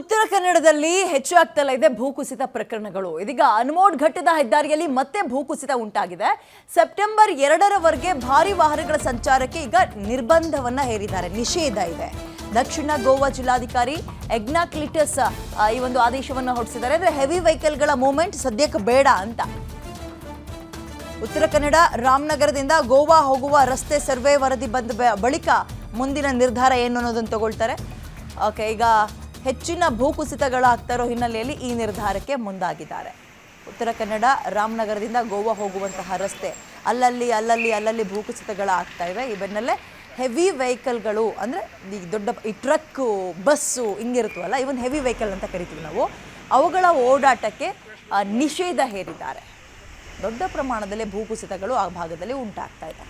ಉತ್ತರ ಕನ್ನಡದಲ್ಲಿ ಹೆಚ್ಚಾಗ್ತಲೇ ಇದೆ ಭೂಕುಸಿತ ಪ್ರಕರಣಗಳು. ಇದೀಗ ಅನ್ಮೋಡ್ ಘಟ್ಟದ ಹೆದ್ದಾರಿಯಲ್ಲಿ ಮತ್ತೆ ಭೂಕುಸಿತ ಉಂಟಾಗಿದೆ. ಸೆಪ್ಟೆಂಬರ್ 2ರವರೆಗೆ ಭಾರಿ ವಾಹನಗಳ ಸಂಚಾರಕ್ಕೆ ಈಗ ನಿರ್ಬಂಧವನ್ನ ಹೇರಿದ್ದಾರೆ, ನಿಷೇಧ ಇದೆ. ದಕ್ಷಿಣ ಗೋವಾ ಜಿಲ್ಲಾಧಿಕಾರಿ ಎಗ್ನಾಕ್ಲಿಟಸ್ ಈ ಒಂದು ಆದೇಶವನ್ನು ಹೊರಡಿಸಿದ್ದಾರೆ. ಅಂದ್ರೆ ಹೆವಿ ವೆಹಿಕಲ್ಗಳ ಮೂವ್ಮೆಂಟ್ ಸದ್ಯಕ್ಕೆ ಬೇಡ ಅಂತ. ಉತ್ತರ ಕನ್ನಡ ರಾಮನಗರದಿಂದ ಗೋವಾ ಹೋಗುವ ರಸ್ತೆ ಸರ್ವೆ ವರದಿ ಬಂದ ಬಳಿಕ ಮುಂದಿನ ನಿರ್ಧಾರ ಏನು ಅನ್ನೋದನ್ನು ತಗೊಳ್ತಾರೆ. ಓಕೆ, ಈಗ ಹೆಚ್ಚಿನ ಭೂಕುಸಿತಗಳಾಗ್ತಾ ಇರೋ ಹಿನ್ನೆಲೆಯಲ್ಲಿ ಈ ನಿರ್ಧಾರಕ್ಕೆ ಮುಂದಾಗಿದ್ದಾರೆ. ಉತ್ತರ ಕನ್ನಡ ರಾಮನಗರದಿಂದ ಗೋವಾ ಹೋಗುವಂತಹ ರಸ್ತೆ ಅಲ್ಲಲ್ಲಿ ಭೂಕುಸಿತಗಳಾಗ್ತಾ ಇವೆ. ಈ ಬೆನ್ನಲ್ಲೇ ಹೆವಿ ವೆಹಿಕಲ್ಗಳು ಅಂದರೆ ಈ ದೊಡ್ಡ ಈ ಟ್ರಕ್ಕು, ಬಸ್ಸು ಹಿಂಗಿರುತ್ತವಲ್ಲ, ಇವನ್ ಹೆವಿ ವೆಹಿಕಲ್ ಅಂತ ಕರಿತೀವಿ ನಾವು, ಅವುಗಳ ಓಡಾಟಕ್ಕೆ ನಿಷೇಧ ಹೇರಿದ್ದಾರೆ. ದೊಡ್ಡ ಪ್ರಮಾಣದಲ್ಲಿ ಭೂಕುಸಿತಗಳು ಆ ಭಾಗದಲ್ಲಿ ಉಂಟಾಗ್ತಾ ಇದೆ.